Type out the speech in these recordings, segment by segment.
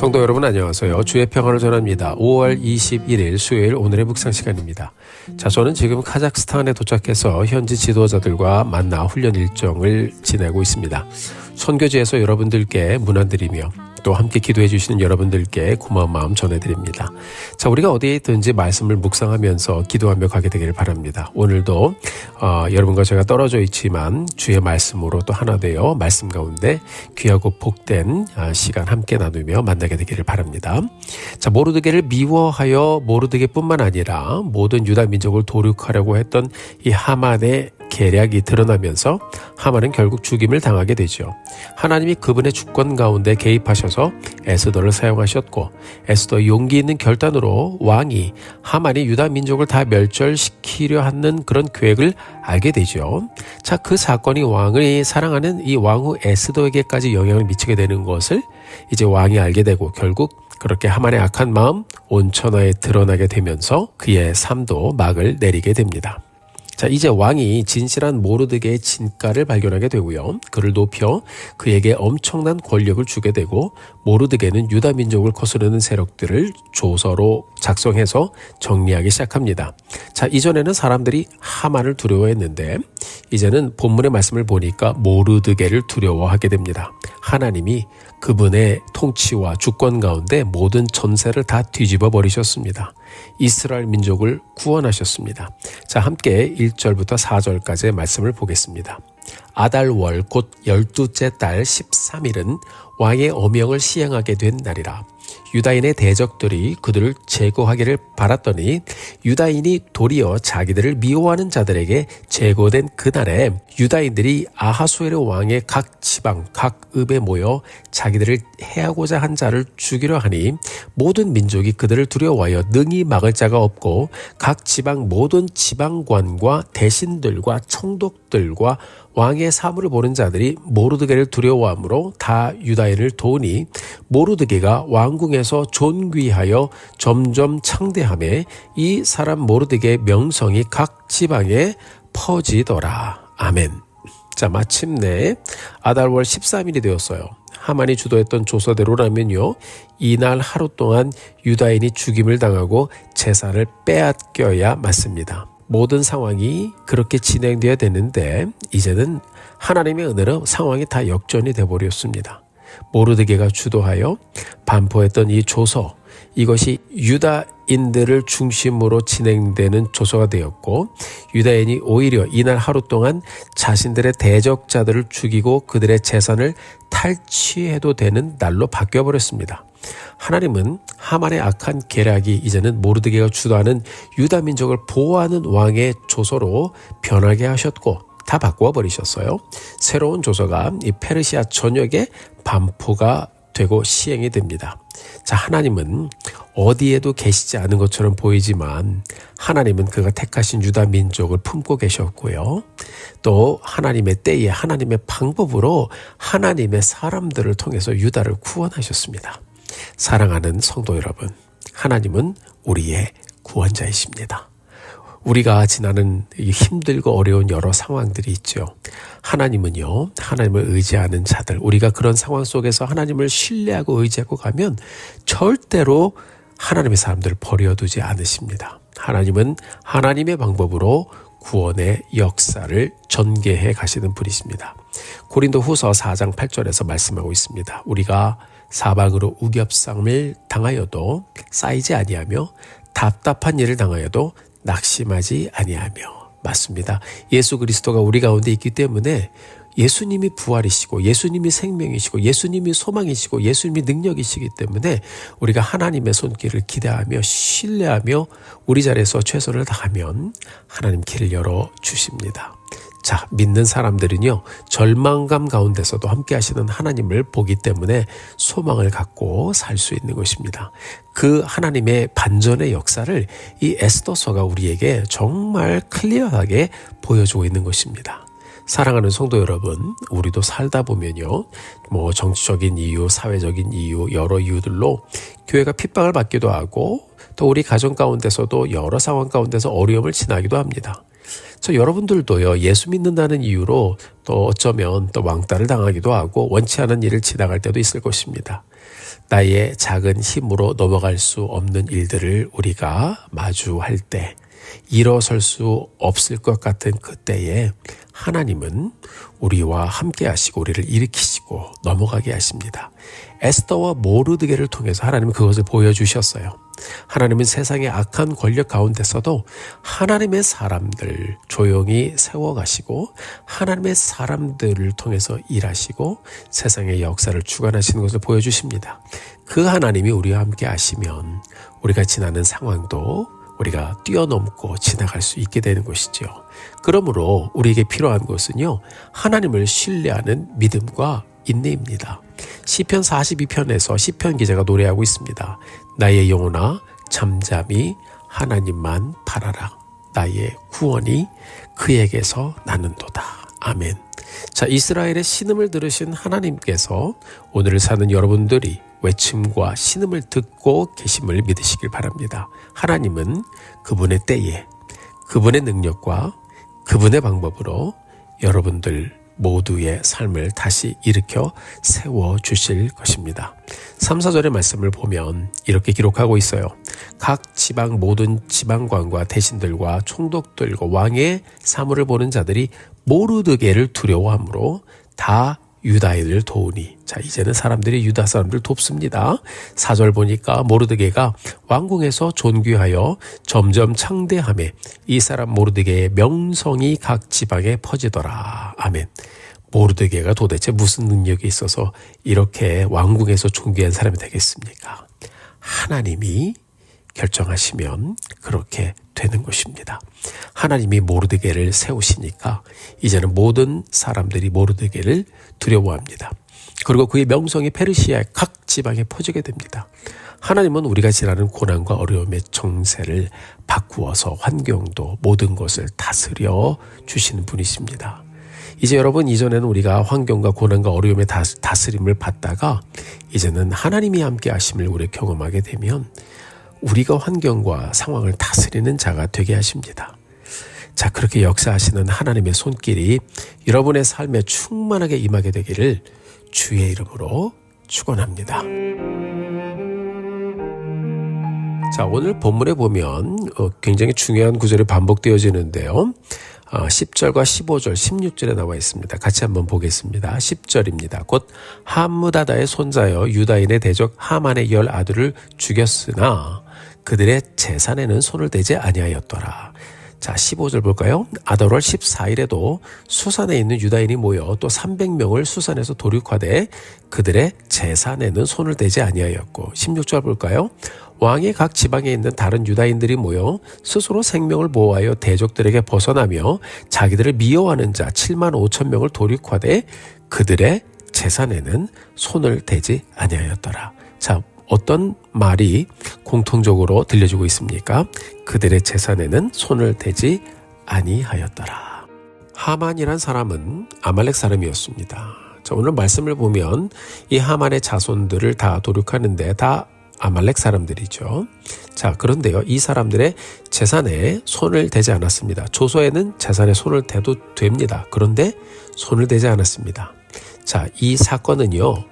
성도 여러분 안녕하세요. 주의 평안을 전합니다. 5월 21일 수요일 오늘의 묵상 시간입니다. 자, 저는 지금 카자흐스탄에 도착해서 현지 지도자들과 만나 훈련 일정을 지내고 있습니다. 선교지에서 여러분들께 문안드리며 또 함께 기도해 주시는 여러분들께 고마운 마음 전해드립니다. 자, 우리가 어디에 있든지 말씀을 묵상하면서 기도하며 가게 되기를 바랍니다. 오늘도 여러분과 제가 떨어져 있지만 주의 말씀으로 또 하나 되어 말씀 가운데 귀하고 복된 시간 함께 나누며 만나게 되기를 바랍니다. 자, 모르드게를 미워하여 모르드게뿐만 아니라 모든 유다 민족을 도륙하려고 했던 이 하만의 계략이 드러나면서 하만은 결국 죽임을 당하게 되죠. 하나님이 그분의 주권 가운데 개입하셔서 에스더를 사용하셨고, 에스더 용기 있는 결단으로 왕이 하만이 유다 민족을 다 멸절시키려 하는 그런 계획을 알게 되죠. 자, 그 사건이 왕을 사랑하는 이 왕후 에스더에게까지 영향을 미치게 되는 것을 이제 왕이 알게 되고, 결국 그렇게 하만의 악한 마음 온 천하에 드러나게 되면서 그의 삶도 막을 내리게 됩니다. 자, 이제 왕이 진실한 모르드게의 진가를 발견하게 되고요. 그를 높여 그에게 엄청난 권력을 주게 되고, 모르드게는 유다 민족을 거스르는 세력들을 조서로 작성해서 정리하기 시작합니다. 자, 이전에는 사람들이 하만을 두려워했는데 이제는 본문의 말씀을 보니까 모르드게를 두려워하게 됩니다. 하나님이 그분의 통치와 주권 가운데 모든 전세를 다 뒤집어 버리셨습니다. 이스라엘 민족을 구원하셨습니다. 자, 함께 1절부터 4절까지의 말씀을 보겠습니다. 아달월 곧 12째 달 13일은 왕의 어명을 시행하게 된 날이라. 유다인의 대적들이 그들을 제거하기를 바랐더니 유다인이 도리어 자기들을 미워하는 자들에게 제거된 그날에 유다인들이 아하수에르 왕의 각 지방 각 읍에 모여 자기들을 해하고자 한 자를 죽이려 하니 모든 민족이 그들을 두려워하여 능히 막을 자가 없고 각 지방 모든 지방관과 대신들과 총독들과 왕의 사물을 보는 자들이 모르드게를 두려워하므로 다 유다인을 도우니 모르드게가 왕궁에서 존귀하여 점점 창대하매 이 사람 모르드게의 명성이 각 지방에 퍼지더라. 아멘. 자, 마침내 아달월 13일이 되었어요. 하만이 주도했던 조서대로라면요, 이날 하루 동안 유다인이 죽임을 당하고 제사를 빼앗겨야 맞습니다. 모든 상황이 그렇게 진행되어야 되는데 이제는 하나님의 은혜로 상황이 다 역전이 되어버렸습니다. 모르드게가 주도하여 반포했던 이 조서, 이것이 유다인들을 중심으로 진행되는 조서가 되었고, 유다인이 오히려 이날 하루 동안 자신들의 대적자들을 죽이고 그들의 재산을 탈취해도 되는 날로 바뀌어버렸습니다. 하나님은 하만의 악한 계략이 이제는 모르드게가 주도하는 유다 민족을 보호하는 왕의 조서로 변하게 하셨고 다 바꾸어 버리셨어요. 새로운 조서가 이 페르시아 전역에 반포가 되고 시행이 됩니다. 자, 하나님은 어디에도 계시지 않은 것처럼 보이지만 하나님은 그가 택하신 유다 민족을 품고 계셨고요. 또 하나님의 때에 하나님의 방법으로 하나님의 사람들을 통해서 유다를 구원하셨습니다. 사랑하는 성도 여러분, 하나님은 우리의 구원자이십니다. 우리가 지나는 힘들고 어려운 여러 상황들이 있죠. 하나님은요, 하나님을 의지하는 자들, 우리가 그런 상황 속에서 하나님을 신뢰하고 의지하고 가면 절대로 하나님의 사람들을 버려두지 않으십니다. 하나님은 하나님의 방법으로 구원의 역사를 전개해 가시는 분이십니다. 고린도 후서 4장 8절에서 말씀하고 있습니다. 우리가 사방으로 우겹상을 당하여도 쌓이지 아니하며 답답한 일을 당하여도 낙심하지 아니하며. 맞습니다. 예수 그리스도가 우리 가운데 있기 때문에 예수님이 부활이시고 예수님이 생명이시고 예수님이 소망이시고 예수님이 능력이시기 때문에 우리가 하나님의 손길을 기대하며 신뢰하며 우리 자리에서 최선을 다하면 하나님 길을 열어주십니다. 자, 믿는 사람들은요, 절망감 가운데서도 함께 하시는 하나님을 보기 때문에 소망을 갖고 살 수 있는 것입니다. 그 하나님의 반전의 역사를 이 에스더서가 우리에게 정말 클리어하게 보여주고 있는 것입니다. 사랑하는 성도 여러분, 우리도 살다 보면요, 정치적인 이유, 사회적인 이유, 여러 이유들로 교회가 핍박을 받기도 하고 또 우리 가정 가운데서도 여러 상황 가운데서 어려움을 지나기도 합니다. 여러분들도요, 예수 믿는다는 이유로 또 어쩌면 또 왕따를 당하기도 하고 원치 않은 일을 지나갈 때도 있을 것입니다. 나의 작은 힘으로 넘어갈 수 없는 일들을 우리가 마주할 때, 일어설 수 없을 것 같은 그때에 하나님은 우리와 함께 하시고 우리를 일으키시고 넘어가게 하십니다. 에스더와 모르드게를 통해서 하나님은 그것을 보여주셨어요. 하나님은 세상의 악한 권력 가운데서도 하나님의 사람들 조용히 세워가시고 하나님의 사람들을 통해서 일하시고 세상의 역사를 주관하시는 것을 보여주십니다. 그 하나님이 우리와 함께 하시면 우리가 지나는 상황도 우리가 뛰어넘고 지나갈 수 있게 되는 것이죠. 그러므로 우리에게 필요한 것은요, 하나님을 신뢰하는 믿음과 인내입니다. 시편 42편에서 시편 기자가 노래하고 있습니다. 나의 영혼아 잠잠히 하나님만 바라라. 나의 구원이 그에게서 나는도다. 아멘. 자, 이스라엘의 신음을 들으신 하나님께서 오늘을 사는 여러분들이 외침과 신음을 듣고 계심을 믿으시길 바랍니다. 하나님은 그분의 때에 그분의 능력과 그분의 방법으로 여러분들 모두의 삶을 다시 일으켜 세워주실 것입니다. 3, 4절의 말씀을 보면 이렇게 기록하고 있어요. 각 지방 모든 지방관과 대신들과 총독들과 왕의 사물을 보는 자들이 모르드게를 두려워하므로 다 유다인을 도우니. 자, 이제는 사람들이 유다 사람들 돕습니다. 4절 보니까 모르드게가 왕궁에서 존귀하여 점점 창대하며 이 사람 모르드게의 명성이 각 지방에 퍼지더라. 아멘. 모르드게가 도대체 무슨 능력이 있어서 이렇게 왕궁에서 존귀한 사람이 되겠습니까? 하나님이 결정하시면 그렇게 되는 것입니다. 하나님이 모르드게를 세우시니까 이제는 모든 사람들이 모르드게를 두려워합니다. 그리고 그의 명성이 페르시아의 각 지방에 퍼지게 됩니다. 하나님은 우리가 지나는 고난과 어려움의 정세를 바꾸어서 환경도 모든 것을 다스려 주시는 분이십니다. 이제 여러분, 이전에는 우리가 환경과 고난과 어려움의 다스림을 받다가 이제는 하나님이 함께 하심을 우리 경험하게 되면 우리가 환경과 상황을 다스리는 자가 되게 하십니다. 자, 그렇게 역사하시는 하나님의 손길이 여러분의 삶에 충만하게 임하게 되기를 주의 이름으로 축원합니다. 자, 오늘 본문에 보면 굉장히 중요한 구절이 반복되어지는데요. 10절과 15절, 16절에 나와 있습니다. 같이 한번 보겠습니다. 10절입니다. 곧 함므다다의 손자여 유다인의 대적 하만의 10 아들을 죽였으나 그들의 재산에는 손을 대지 아니하였더라. 자, 15절 볼까요? 아달월 14일에도 수산에 있는 유다인이 모여 또 300명을 수산에서 도륙하되 그들의 재산에는 손을 대지 아니하였고. 16절 볼까요? 왕의 각 지방에 있는 다른 유다인들이 모여 스스로 생명을 보호하여 대적들에게 벗어나며 자기들을 미워하는 자 7만 5천 명을 도륙하되 그들의 재산에는 손을 대지 아니하였더라. 자, 어떤 말이 공통적으로 들려주고 있습니까? 그들의 재산에는 손을 대지 아니하였더라. 하만이란 사람은 아말렉 사람이었습니다. 자, 오늘 말씀을 보면 이 하만의 자손들을 다 도륙하는데 다 아말렉 사람들이죠. 자, 그런데요, 이 사람들의 재산에 손을 대지 않았습니다. 조서에는 재산에 손을 대도 됩니다. 그런데 손을 대지 않았습니다. 자, 이 사건은요,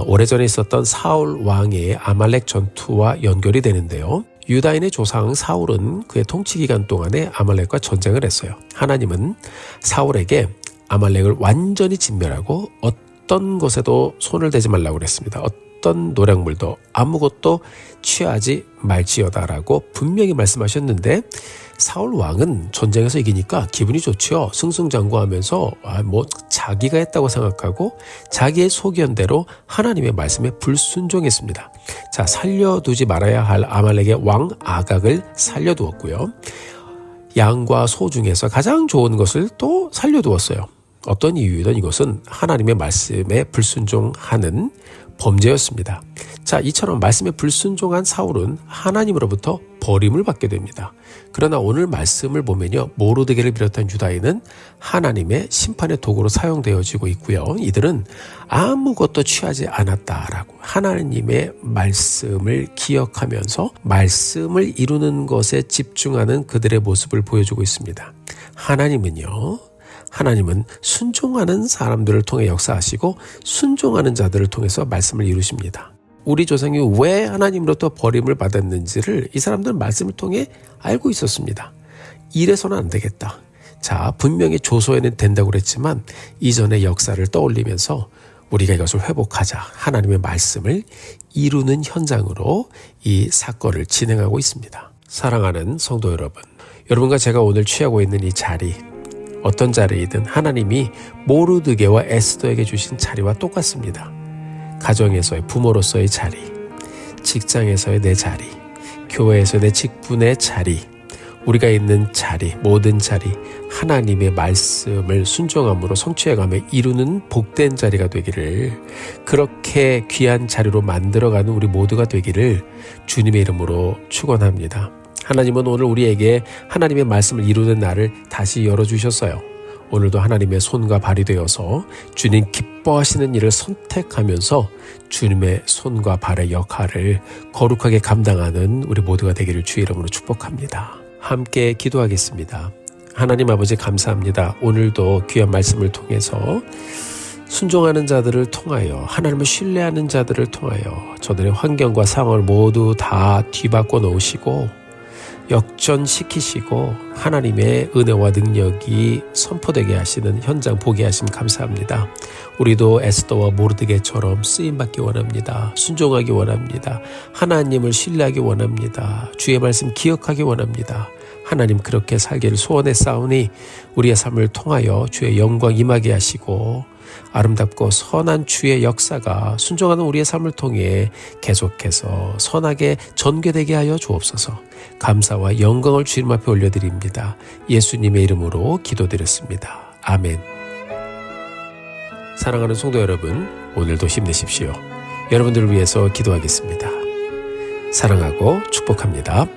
오래전에 있었던 사울 왕의 아말렉 전투와 연결이 되는데요. 유다인의 조상 사울은 그의 통치 기간 동안에 아말렉과 전쟁을 했어요. 하나님은 사울에게 아말렉을 완전히 진멸하고 어떤 것에도 손을 대지 말라고 그랬습니다. 어떤 노략물도 아무것도 취하지 말지어다라고 분명히 말씀하셨는데 사울 왕은 전쟁에서 이기니까 기분이 좋죠. 승승장구하면서 자기가 했다고 생각하고 자기의 소견대로 하나님의 말씀에 불순종했습니다. 자, 살려두지 말아야 할 아말렉의 왕 아각을 살려두었고요. 양과 소 중에서 가장 좋은 것을 또 살려두었어요. 어떤 이유든 이것은 하나님의 말씀에 불순종하는 범죄였습니다. 자, 이처럼 말씀에 불순종한 사울은 하나님으로부터 버림을 받게 됩니다. 그러나 오늘 말씀을 보면요, 모르드게를 비롯한 유다인은 하나님의 심판의 도구로 사용되어지고 있고요. 이들은 아무것도 취하지 않았다라고 하나님의 말씀을 기억하면서 말씀을 이루는 것에 집중하는 그들의 모습을 보여주고 있습니다. 하나님은 순종하는 사람들을 통해 역사하시고 순종하는 자들을 통해서 말씀을 이루십니다. 우리 조상이 왜 하나님으로부터 버림을 받았는지를 이 사람들은 말씀을 통해 알고 있었습니다. 이래서는 안 되겠다. 자, 분명히 조소에는 된다고 그랬지만 이전의 역사를 떠올리면서 우리가 이것을 회복하자. 하나님의 말씀을 이루는 현장으로 이 사건을 진행하고 있습니다. 사랑하는 성도 여러분, 여러분과 제가 오늘 취하고 있는 이 자리, 어떤 자리이든 하나님이 모르드게와 에스더에게 주신 자리와 똑같습니다. 가정에서의 부모로서의 자리, 직장에서의 내 자리, 교회에서의 내 직분의 자리, 우리가 있는 자리, 모든 자리, 하나님의 말씀을 순종함으로 성취해가며 이루는 복된 자리가 되기를, 그렇게 귀한 자리로 만들어가는 우리 모두가 되기를 주님의 이름으로 축원합니다. 하나님은 오늘 우리에게 하나님의 말씀을 이루는 날을 다시 열어주셨어요. 오늘도 하나님의 손과 발이 되어서 주님 기뻐하시는 일을 선택하면서 주님의 손과 발의 역할을 거룩하게 감당하는 우리 모두가 되기를 주의 이름으로 축복합니다. 함께 기도하겠습니다. 하나님 아버지 감사합니다. 오늘도 귀한 말씀을 통해서 순종하는 자들을 통하여, 하나님을 신뢰하는 자들을 통하여 저들의 환경과 상황을 모두 다 뒤바꿔 놓으시고 역전시키시고 하나님의 은혜와 능력이 선포되게 하시는 현장 보게 하심 감사합니다. 우리도 에스더와 모르드게처럼 쓰임받기 원합니다. 순종하기 원합니다. 하나님을 신뢰하기 원합니다. 주의 말씀 기억하기 원합니다. 하나님 그렇게 살기를 소원했사오니 우리의 삶을 통하여 주의 영광 임하게 하시고 아름답고 선한 주의 역사가 순종하는 우리의 삶을 통해 계속해서 선하게 전개되게 하여 주옵소서. 감사와 영광을 주님 앞에 올려드립니다. 예수님의 이름으로 기도드렸습니다. 아멘. 사랑하는 성도 여러분, 오늘도 힘내십시오. 여러분들을 위해서 기도하겠습니다. 사랑하고 축복합니다.